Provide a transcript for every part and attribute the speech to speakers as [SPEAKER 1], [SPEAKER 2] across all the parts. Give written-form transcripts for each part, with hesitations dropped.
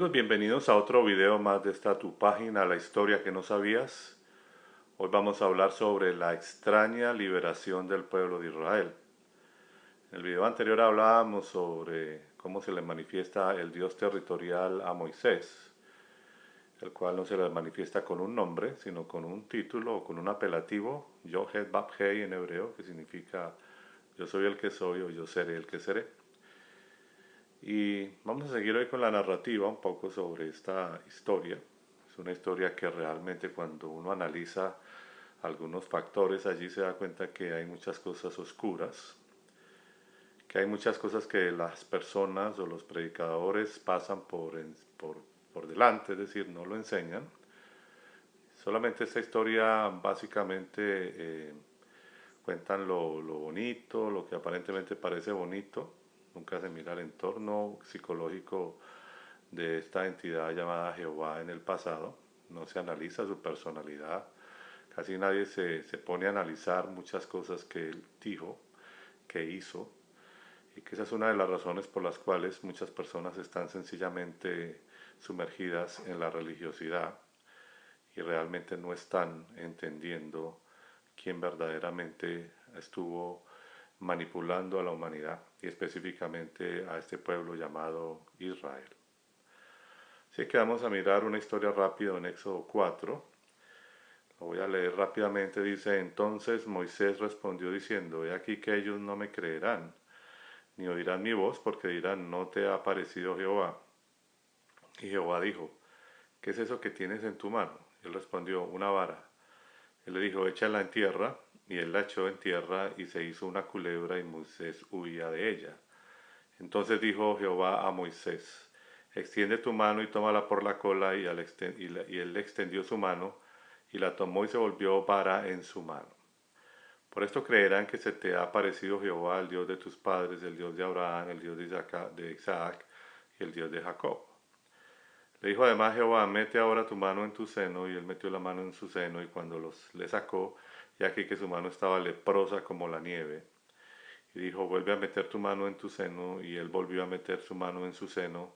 [SPEAKER 1] Amigos, bienvenidos a otro video más de esta tu página, La Historia que no sabías. Hoy vamos a hablar sobre la extraña liberación del pueblo de Israel. En el video anterior hablábamos sobre cómo se le manifiesta el Dios territorial a Moisés, el cual no se le manifiesta con un nombre, sino con un título o con un apelativo, Yohed Bab-Hei en hebreo, que significa yo soy el que soy o yo seré el que seré. Y vamos a seguir hoy con la narrativa un poco sobre esta historia. Es una historia que realmente cuando uno analiza algunos factores allí se da cuenta que hay muchas cosas oscuras, que hay muchas cosas que las personas o los predicadores pasan por delante, es decir, no lo enseñan. Solamente esta historia básicamente cuentan lo bonito, lo que aparentemente parece bonito. Nunca se mira el entorno psicológico de esta entidad llamada Jehová en el pasado. No se analiza su personalidad. Casi nadie se pone a analizar muchas cosas que él dijo, que hizo. Y que esa es una de las razones por las cuales muchas personas están sencillamente sumergidas en la religiosidad y realmente no están entendiendo quién verdaderamente estuvo manipulando a la humanidad y específicamente a este pueblo llamado Israel. Así que vamos a mirar una historia rápida en Éxodo 4. Lo voy a leer rápidamente. Dice, entonces Moisés respondió diciendo, he aquí que ellos no me creerán, ni oirán mi voz, porque dirán, no te ha aparecido Jehová. Y Jehová dijo, ¿qué es eso que tienes en tu mano? Y él respondió, una vara. Él le dijo, échala en tierra, y él la echó en tierra, y se hizo una culebra, y Moisés huía de ella. Entonces dijo Jehová a Moisés, extiende tu mano y tómala por la cola, y él extendió su mano, y la tomó y se volvió vara en su mano. Por esto creerán que se te ha aparecido Jehová, el Dios de tus padres, el Dios de Abraham, el Dios de Isaac y el Dios de Jacob. Le dijo además Jehová, mete ahora tu mano en tu seno, y él metió la mano en su seno, y cuando le sacó, y aquí que su mano estaba leprosa como la nieve, y dijo, vuelve a meter tu mano en tu seno, y él volvió a meter su mano en su seno,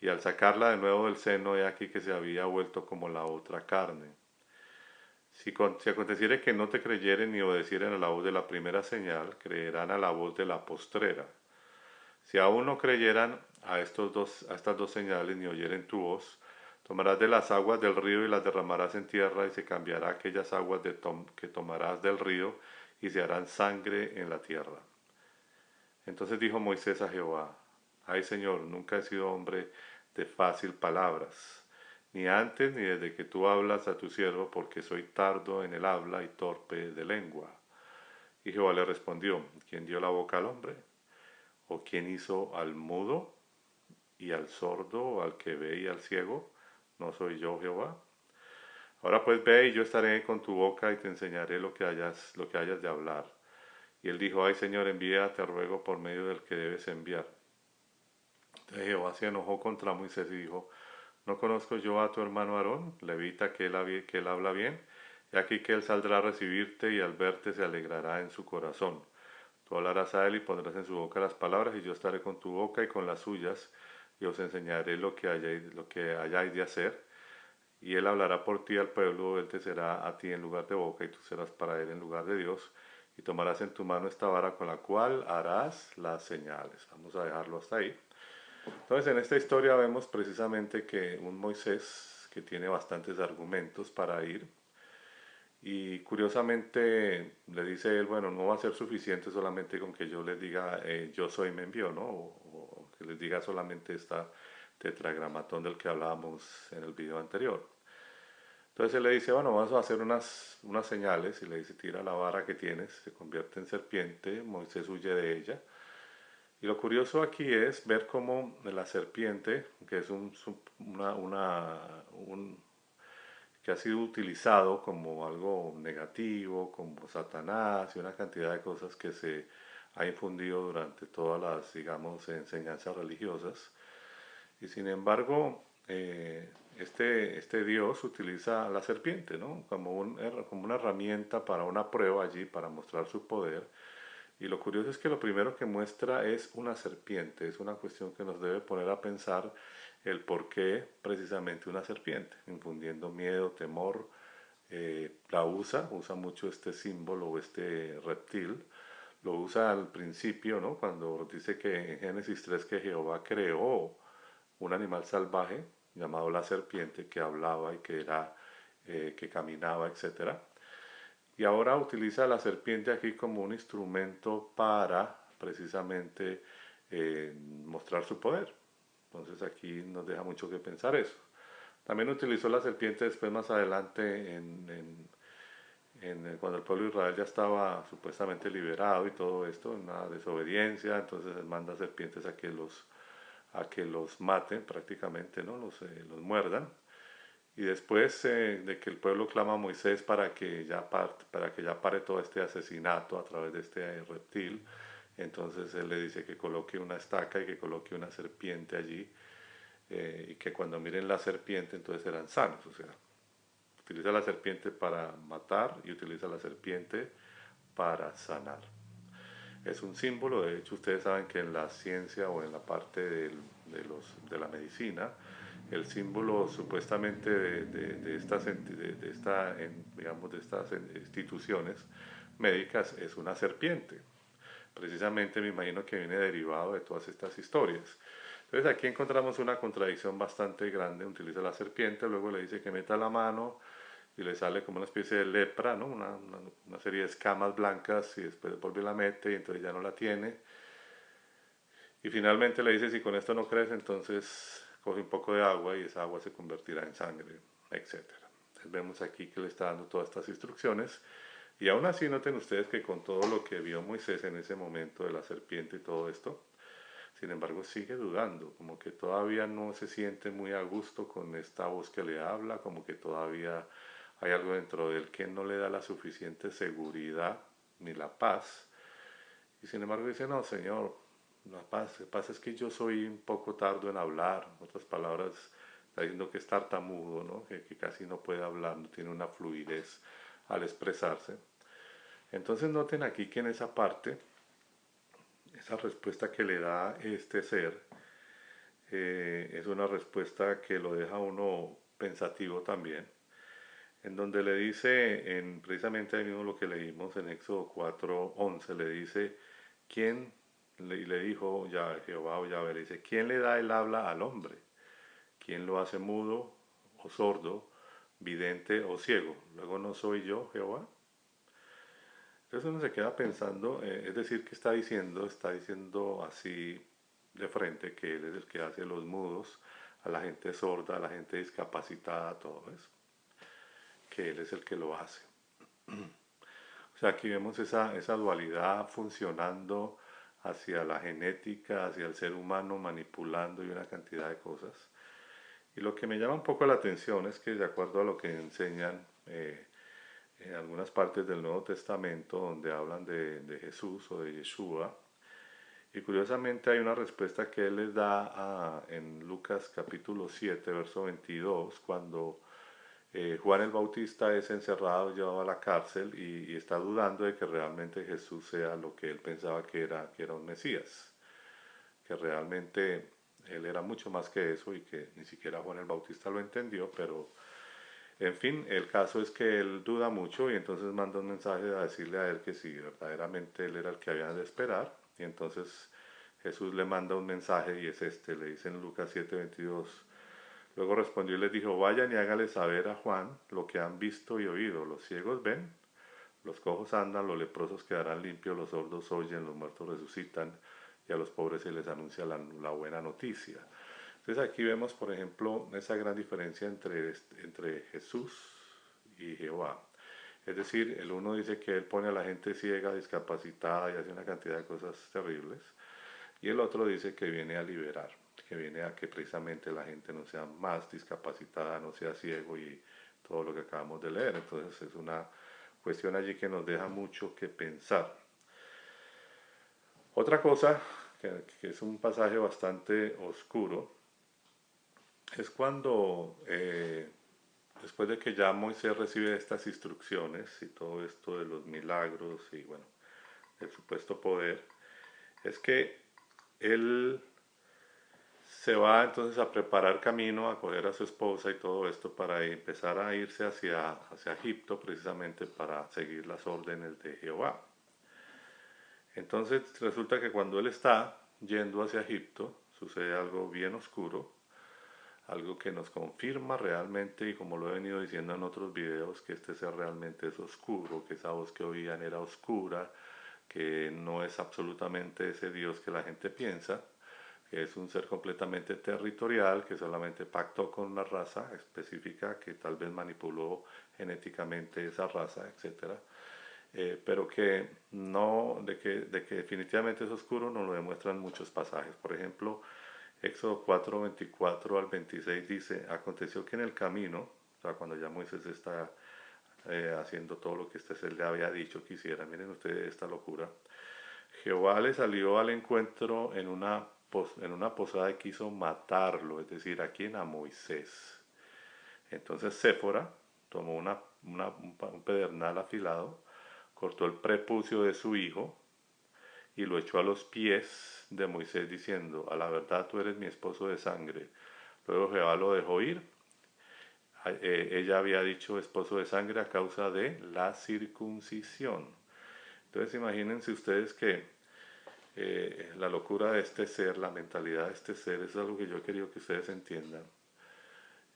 [SPEAKER 1] y al sacarla de nuevo del seno, he aquí que se había vuelto como la otra carne. Si aconteciere que no te creyeren ni obedecieren a la voz de la primera señal, creerán a la voz de la postrera. Si aún no creyeran a estas dos señales ni oyeren tu voz, tomarás de las aguas del río y las derramarás en tierra, y se cambiará aquellas aguas que tomarás del río, y se harán sangre en la tierra. Entonces dijo Moisés a Jehová, ay Señor, nunca he sido hombre de fácil palabras, ni antes ni desde que tú hablas a tu siervo, porque soy tardo en el habla y torpe de lengua. Y Jehová le respondió, ¿quién dio la boca al hombre? ¿O quién hizo al mudo y al sordo, o al que ve y al ciego? ¿No soy yo Jehová? Ahora pues ve y yo estaré con tu boca y te enseñaré lo que hayas de hablar. Y él dijo, ay Señor, envía, te ruego, por medio del que debes enviar. Entonces Jehová se enojó contra Moisés y dijo, ¿no conozco yo a tu hermano Aarón, levita, que él habla bien? Y aquí que él saldrá a recibirte, y al verte se alegrará en su corazón. Tú hablarás a él y pondrás en su boca las palabras, y yo estaré con tu boca y con las suyas, y os enseñaré lo que hayáis de hacer. Y él hablará por ti al pueblo, él te será a ti en lugar de boca, y tú serás para él en lugar de Dios. Y tomarás en tu mano esta vara con la cual harás las señales. Vamos a dejarlo hasta ahí. Entonces, en esta historia vemos precisamente que un Moisés que tiene bastantes argumentos para ir, y curiosamente le dice él, bueno, no va a ser suficiente solamente con que yo les diga, yo soy me envió, ¿no? O que les diga solamente esta tetragramatón del que hablábamos en el video anterior. Entonces él le dice, bueno, vamos a hacer unas señales, y le dice, tira la vara que tienes, se convierte en serpiente, Moisés huye de ella. Y lo curioso aquí es ver cómo la serpiente, que es que ha sido utilizado como algo negativo, como Satanás y una cantidad de cosas que se ha infundido durante todas las, digamos, enseñanzas religiosas. Y sin embargo, este Dios utiliza la serpiente, ¿no? Como una herramienta para una prueba allí, para mostrar su poder. Y lo curioso es que lo primero que muestra es una serpiente. Es una cuestión que nos debe poner a pensar el por qué precisamente una serpiente, infundiendo miedo, temor. La usa mucho este símbolo o este reptil, lo usa al principio, ¿no? Cuando dice que en Génesis 3 que Jehová creó un animal salvaje llamado la serpiente que hablaba y que era que caminaba, etcétera. Y ahora utiliza la serpiente aquí como un instrumento para precisamente mostrar su poder. Entonces aquí nos deja mucho que pensar eso. También utilizó la serpiente después más adelante cuando el pueblo de Israel ya estaba supuestamente liberado y todo esto, en una desobediencia, entonces él manda serpientes a que los maten prácticamente, ¿no? Los muerdan. Y después de que el pueblo clama a Moisés para que ya pare todo este asesinato a través de este reptil, entonces él le dice que coloque una estaca y que coloque una serpiente allí y que cuando miren la serpiente entonces serán sanos. O sea, utiliza la serpiente para matar y utiliza la serpiente para sanar. Es un símbolo, de hecho ustedes saben que en la ciencia o en la parte de la medicina, el símbolo supuestamente digamos, de estas instituciones médicas es una serpiente. Precisamente me imagino que viene derivado de todas estas historias. Entonces aquí encontramos una contradicción bastante grande. Utiliza la serpiente, luego le dice que meta la mano y le sale como una especie de lepra, ¿no? Una serie de escamas blancas y después vuelve y la mete y entonces ya no la tiene. Y finalmente le dice, si con esto no crece, entonces coge un poco de agua y esa agua se convertirá en sangre, etcétera. Entonces vemos aquí que le está dando todas estas instrucciones. Y aún así noten ustedes que con todo lo que vio Moisés en ese momento de la serpiente y todo esto, sin embargo sigue dudando, como que todavía no se siente muy a gusto con esta voz que le habla, como que todavía hay algo dentro de él que no le da la suficiente seguridad ni la paz. Y sin embargo dice, no, Señor, la paz, lo que pasa es que yo soy un poco tardo en hablar, en otras palabras, está diciendo que es tartamudo, ¿no? Que casi no puede hablar, no tiene una fluidez al expresarse. Entonces noten aquí que en esa parte, esa respuesta que le da este ser, es una respuesta que lo deja uno pensativo también, en donde le dice, precisamente ahí mismo lo que leímos en Éxodo 4:11, le dice, ¿quién? Y le dijo Jehová o Yahvé, le dice, ¿quién le da el habla al hombre? ¿Quién lo hace mudo o sordo, vidente o ciego? Luego no soy yo, Jehová. Entonces uno se queda pensando, es decir, que está diciendo así de frente que él es el que hace los mudos, a la gente sorda, a la gente discapacitada, todo eso, que él es el que lo hace. O sea, aquí vemos esa dualidad funcionando hacia la genética, hacia el ser humano manipulando y una cantidad de cosas. Y lo que me llama un poco la atención es que de acuerdo a lo que enseñan en algunas partes del Nuevo Testamento donde hablan de Jesús o de Yeshua, y curiosamente hay una respuesta que él les da en Lucas capítulo 7, verso 22, cuando Juan el Bautista es encerrado, llevado a la cárcel y está dudando de que realmente Jesús sea lo que él pensaba que era un Mesías, que realmente él era mucho más que eso y que ni siquiera Juan el Bautista lo entendió, pero en fin, el caso es que él duda mucho y entonces manda un mensaje a decirle a él que si verdaderamente él era el que había de esperar. Y entonces Jesús le manda un mensaje y es este, le dice en Lucas 7:22. Luego respondió y les dijo, vayan y hágale saber a Juan lo que han visto y oído. Los ciegos ven, los cojos andan, los leprosos quedarán limpios, los sordos oyen, los muertos resucitan y a los pobres se les anuncia la buena noticia. Entonces aquí vemos, por ejemplo, esa gran diferencia entre Jesús y Jehová. Es decir, el uno dice que él pone a la gente ciega, discapacitada y hace una cantidad de cosas terribles. Y el otro dice que viene a liberar, que viene a que precisamente la gente no sea más discapacitada, no sea ciego y todo lo que acabamos de leer. Entonces es una cuestión allí que nos deja mucho que pensar. Otra cosa, que es un pasaje bastante oscuro, es cuando después de que ya Moisés recibe estas instrucciones y todo esto de los milagros y bueno, el supuesto poder, es que él se va entonces a preparar camino, a coger a su esposa y todo esto para empezar a irse hacia Egipto precisamente para seguir las órdenes de Jehová. Entonces resulta que cuando él está yendo hacia Egipto, sucede algo bien oscuro, algo que nos confirma realmente, y como lo he venido diciendo en otros videos, que este ser realmente es oscuro, que esa voz que oían era oscura, que no es absolutamente ese Dios que la gente piensa, que es un ser completamente territorial, que solamente pactó con una raza específica, que tal vez manipuló genéticamente esa raza, etcétera, pero que no, de que definitivamente es oscuro, nos lo demuestran muchos pasajes. Por ejemplo, Éxodo 4, 24 al 26 dice, aconteció que en el camino, o sea, cuando ya Moisés está haciendo todo lo que este ser le había dicho que hiciera, miren ustedes esta locura, Jehová le salió al encuentro en una posada y quiso matarlo, es decir, ¿a quién? A Moisés. Entonces Séfora tomó un pedernal afilado, cortó el prepucio de su hijo y lo echó a los pies de Moisés diciendo, a la verdad tú eres mi esposo de sangre. Luego Jehová lo dejó ir. Ella había dicho esposo de sangre a causa de la circuncisión. Entonces imagínense ustedes que la locura de este ser, la mentalidad de este ser, es algo que yo he querido que ustedes entiendan.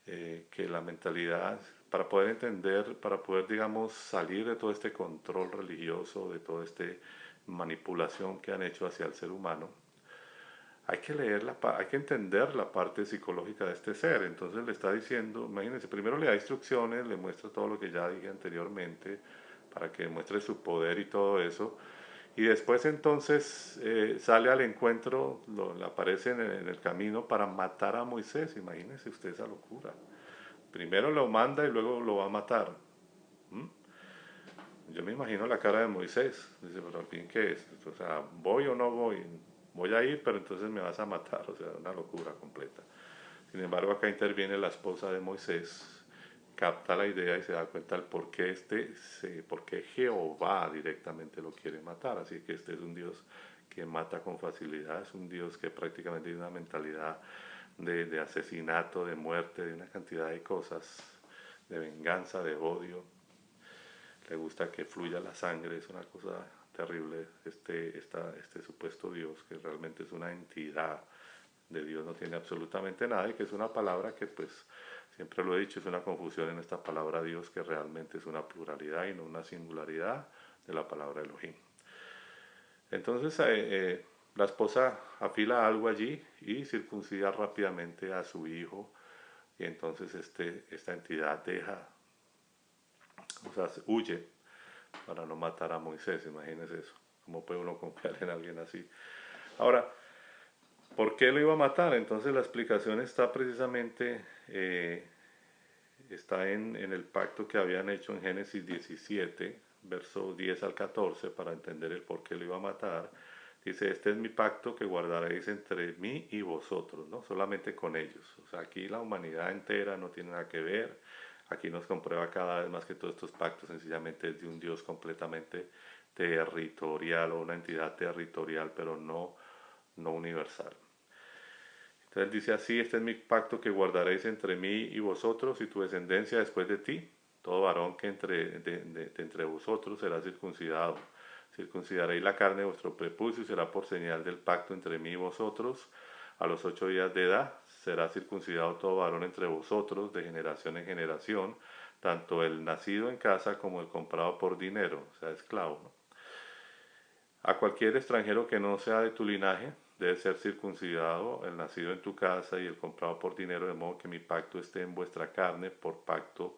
[SPEAKER 1] Que la mentalidad, para poder entender, para poder, digamos, salir de todo este control religioso, de toda esta manipulación que han hecho hacia el ser humano, hay que hay que entender la parte psicológica de este ser. Entonces le está diciendo, imagínense, primero le da instrucciones, le muestra todo lo que ya dije anteriormente, para que muestre su poder y todo eso. Y después entonces sale al encuentro, le aparece en el camino para matar a Moisés. Imagínense usted esa locura. Primero lo manda y luego lo va a matar. ¿Mm? Yo me imagino la cara de Moisés. Dice, pero al fin, ¿qué es? O sea, ¿voy o no voy? Voy a ir, pero entonces me vas a matar. O sea, una locura completa. Sin embargo, acá interviene la esposa de Moisés, capta la idea y se da cuenta del por qué Jehová directamente lo quiere matar. Así que este es un Dios que mata con facilidad, es un Dios que prácticamente tiene una mentalidad de asesinato, de muerte, de una cantidad de cosas, de venganza, de odio. Le gusta que fluya la sangre, es una cosa terrible. Este supuesto Dios, que realmente es una entidad de Dios, no tiene absolutamente nada, y que es una palabra que, pues, siempre lo he dicho, es una confusión en esta palabra Dios, que realmente es una pluralidad y no una singularidad de la palabra Elohim. Entonces la esposa afila algo allí y circuncida rápidamente a su hijo, y entonces esta entidad o sea, huye para no matar a Moisés. Imagínense eso. ¿Cómo puede uno confiar en alguien así? Ahora, ¿por qué lo iba a matar? Entonces la explicación está precisamente está en el pacto que habían hecho en Génesis 17, versos 10 al 14, para entender el por qué lo iba a matar. Dice, este es mi pacto que guardaréis entre mí y vosotros, no solamente con ellos. O sea, aquí la humanidad entera no tiene nada que ver. Aquí nos comprueba cada vez más que todos estos pactos sencillamente es de un Dios completamente territorial, o una entidad territorial, pero no universal. Entonces dice así, este es mi pacto que guardaréis entre mí y vosotros y tu descendencia después de ti. Todo varón que entre vosotros será circuncidado. Circuncidaréis la carne de vuestro prepucio y será por señal del pacto entre mí y vosotros. A los 8 días de edad será circuncidado todo varón entre vosotros de generación en generación, tanto el nacido en casa como el comprado por dinero, o sea, esclavo, ¿no? A cualquier extranjero que no sea de tu linaje, debe ser circuncidado, el nacido en tu casa y el comprado por dinero, de modo que mi pacto esté en vuestra carne, por pacto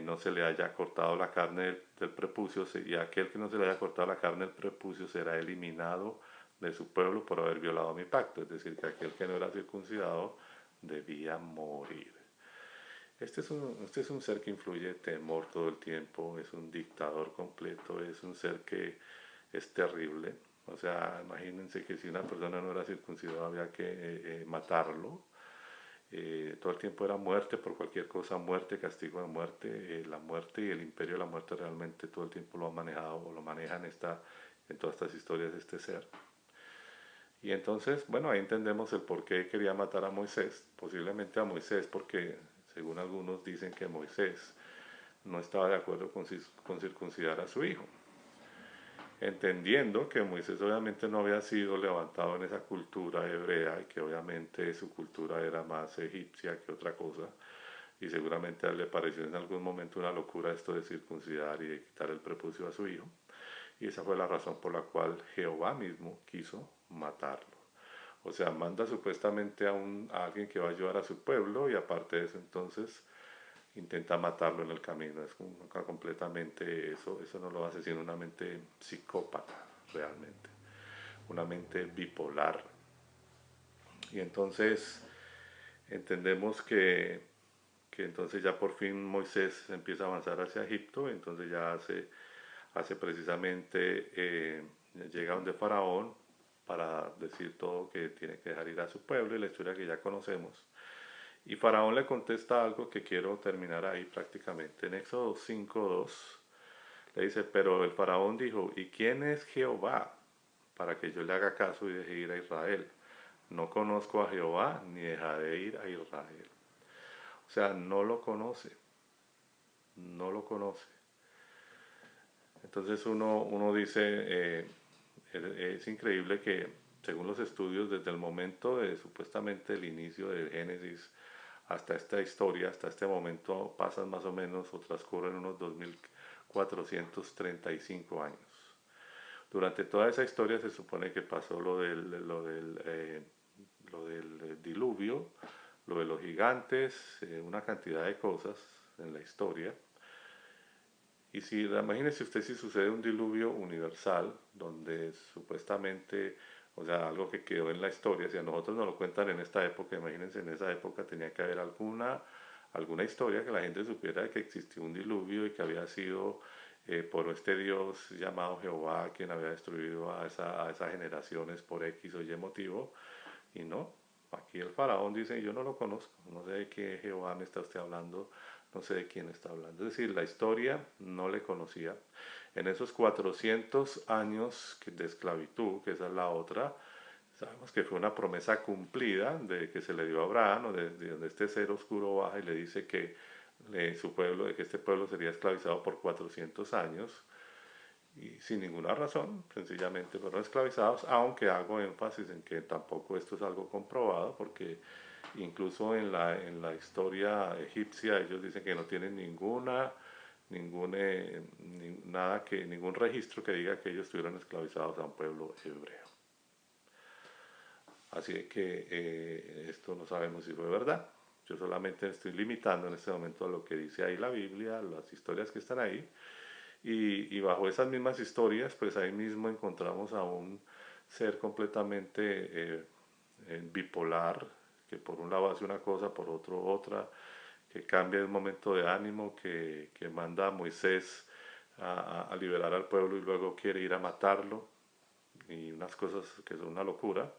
[SPEAKER 1] no se le haya cortado la carne del prepucio, y aquel que no se le haya cortado la carne del prepucio será eliminado de su pueblo por haber violado mi pacto. Es decir, que aquel que no era circuncidado debía morir. Este es un ser que influye temor todo el tiempo, es un dictador completo, es un ser que es terrible. O sea, imagínense que si una persona no era circuncidada había que matarlo. Todo el tiempo era muerte por cualquier cosa, muerte, castigo de muerte. La muerte y el imperio de la muerte realmente todo el tiempo lo han manejado o lo manejan en todas estas historias de este ser. Y entonces, bueno, ahí entendemos el por qué quería matar a Moisés, posiblemente a Moisés porque según algunos dicen que Moisés no estaba de acuerdo con circuncidar a su hijo, entendiendo que Moisés obviamente no había sido levantado en esa cultura hebrea y que obviamente su cultura era más egipcia que otra cosa, y seguramente a él le pareció en algún momento una locura esto de circuncidar y de quitar el prepucio a su hijo, y esa fue la razón por la cual Jehová mismo quiso matarlo. O sea, manda supuestamente a alguien que va a ayudar a su pueblo y aparte de eso entonces intenta matarlo en el camino. Es completamente eso no lo hace sino una mente psicópata realmente, una mente bipolar. Y entonces entendemos que entonces ya por fin Moisés empieza a avanzar hacia Egipto, entonces ya hace precisamente, llega donde Faraón para decir todo que tiene que dejar ir a su pueblo y la historia que ya conocemos. Y Faraón le contesta algo que quiero terminar ahí prácticamente. En Éxodo 5:2 le dice, pero el Faraón dijo, ¿y quién es Jehová para que yo le haga caso y deje ir a Israel? No conozco a Jehová ni dejaré ir a Israel. O sea, no lo conoce, no lo conoce. Entonces uno dice, es increíble que según los estudios, desde el momento de supuestamente el inicio del Génesis hasta esta historia, hasta este momento, pasan más o menos o transcurren unos 2435 años. Durante toda esa historia se supone que pasó lo del diluvio, lo de los gigantes, una cantidad de cosas en la historia. Y si, imagínese usted si sucede un diluvio universal, donde supuestamente, o sea, algo que quedó en la historia, si a nosotros nos lo cuentan en esta época, imagínense en esa época tenía que haber alguna historia que la gente supiera de que existió un diluvio y que había sido por este Dios llamado Jehová quien había destruido a esas generaciones por X o Y motivo. Y no, aquí el faraón dice, yo no lo conozco, no sé de qué Jehová me está usted hablando, no sé de quién está hablando. Es decir, la historia no le conocía. En esos 400 años de esclavitud, que esa es la otra, sabemos que fue una promesa cumplida de que se le dio a Abraham, o de donde este ser oscuro baja y le dice que su pueblo, de que este pueblo sería esclavizado por 400 años y sin ninguna razón, sencillamente fueron esclavizados, aunque hago énfasis en que tampoco esto es algo comprobado, porque incluso en la historia egipcia ellos dicen que no tienen ningún registro que diga que ellos estuvieron esclavizados a un pueblo hebreo. Así que esto no sabemos si fue verdad. Yo solamente estoy limitando en este momento a lo que dice ahí la Biblia, las historias que están ahí, y bajo esas mismas historias, pues ahí mismo encontramos a un ser completamente bipolar, que por un lado hace una cosa, por otro otra, que cambia de un momento de ánimo, que manda a Moisés a liberar al pueblo y luego quiere ir a matarlo, y unas cosas que son una locura.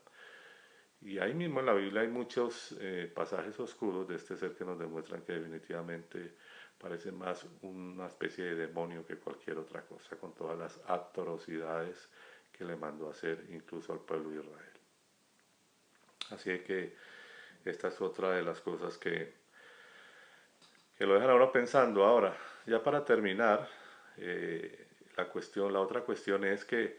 [SPEAKER 1] Y ahí mismo en la Biblia hay muchos pasajes oscuros de este ser que nos demuestran que definitivamente parece más una especie de demonio que cualquier otra cosa, con todas las atrocidades que le mandó a hacer incluso al pueblo de Israel. Así que esta es otra de las cosas que lo dejan ahora pensando. Ahora, ya para terminar, la otra cuestión es que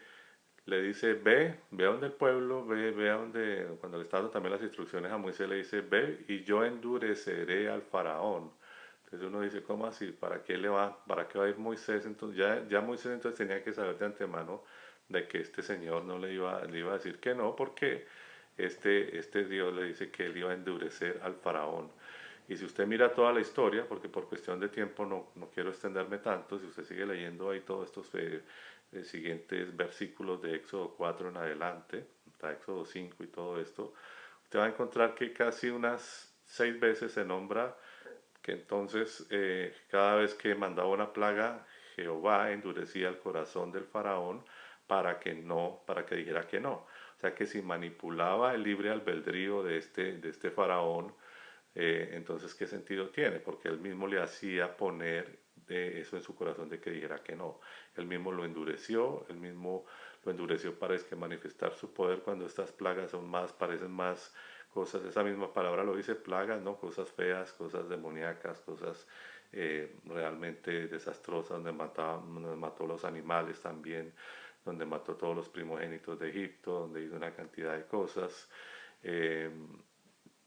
[SPEAKER 1] le dice, ve a donde el pueblo, ve a donde, cuando le está dando también las instrucciones a Moisés, le dice, ve y yo endureceré al faraón. Entonces uno dice, ¿cómo así? ¿Para qué va a ir Moisés? Entonces ya Moisés entonces tenía que saber de antemano de que este señor no le iba a decir que no, porque este Dios le dice que él iba a endurecer al faraón. Y si usted mira toda la historia, porque por cuestión de tiempo no quiero extenderme tanto, si usted sigue leyendo ahí todos estos siguientes versículos de Éxodo 4 en adelante, hasta Éxodo 5 y todo esto, usted va a encontrar que casi unas 6 veces se nombra que entonces cada vez que mandaba una plaga, Jehová endurecía el corazón del faraón para que dijera que no. O sea que si manipulaba el libre albedrío de este faraón, entonces ¿qué sentido tiene? Porque él mismo le hacía poner eso en su corazón de que dijera que no. Él mismo lo endureció, él mismo lo endureció para es que manifestar su poder cuando estas plagas son más, parecen más cosas, esa misma palabra lo dice, plagas, ¿no? Cosas feas, cosas demoníacas, cosas realmente desastrosas, donde mató los animales también, donde mató todos los primogénitos de Egipto, donde hizo una cantidad de cosas. Eh,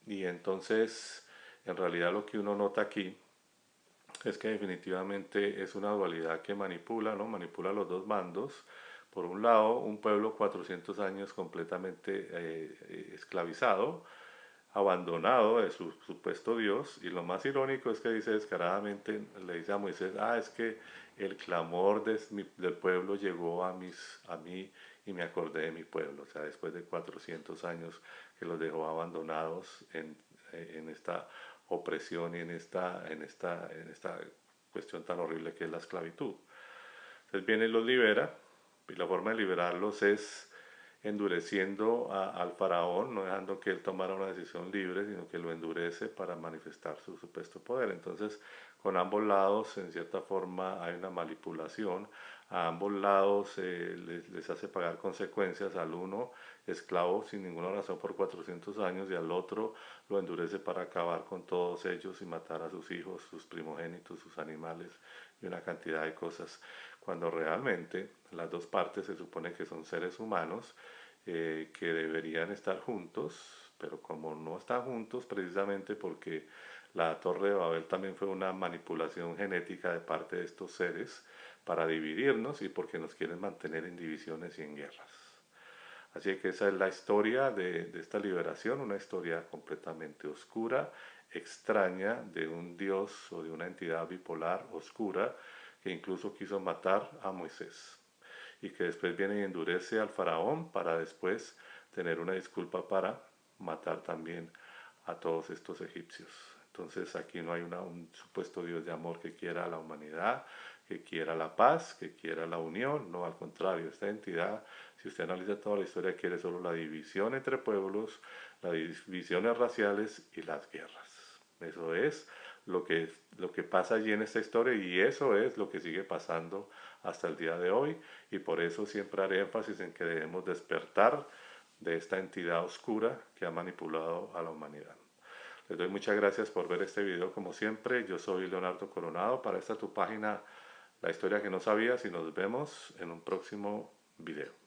[SPEAKER 1] y entonces, en realidad lo que uno nota aquí es que definitivamente es una dualidad que manipula, ¿no? Manipula los dos bandos. Por un lado, un pueblo 400 años completamente esclavizado, abandonado de su supuesto Dios, y lo más irónico es que dice descaradamente, le dice a Moisés, es que el clamor del pueblo llegó a mí y me acordé de mi pueblo, o sea, después de 400 años que los dejó abandonados en esta opresión y en esta cuestión tan horrible que es la esclavitud. Entonces viene y los libera, y la forma de liberarlos es endureciendo al faraón, no dejando que él tomara una decisión libre, sino que lo endurece para manifestar su supuesto poder. Entonces, con ambos lados, en cierta forma, hay una manipulación. A ambos lados les hace pagar consecuencias, al uno esclavo sin ninguna razón por 400 años y al otro lo endurece para acabar con todos ellos y matar a sus hijos, sus primogénitos, sus animales y una cantidad de cosas, cuando realmente las dos partes se supone que son seres humanos que deberían estar juntos, pero como no están juntos precisamente porque la Torre de Babel también fue una manipulación genética de parte de estos seres para dividirnos y porque nos quieren mantener en divisiones y en guerras. Así que esa es la historia de esta liberación, una historia completamente oscura, extraña, de un dios o de una entidad bipolar oscura que incluso quiso matar a Moisés y que después viene y endurece al faraón para después tener una disculpa para matar también a todos estos egipcios. Entonces aquí no hay un supuesto Dios de amor que quiera a la humanidad, que quiera la paz, que quiera la unión, no, al contrario, esta entidad, si usted analiza toda la historia, quiere solo la división entre pueblos, las divisiones raciales y las guerras. Eso es lo que pasa allí en esta historia y eso es lo que sigue pasando hasta el día de hoy y por eso siempre haré énfasis en que debemos despertar de esta entidad oscura que ha manipulado a la humanidad. Les doy muchas gracias por ver este video como siempre. Yo soy Leonardo Coronado para esta tu página La Historia que no sabías y nos vemos en un próximo video.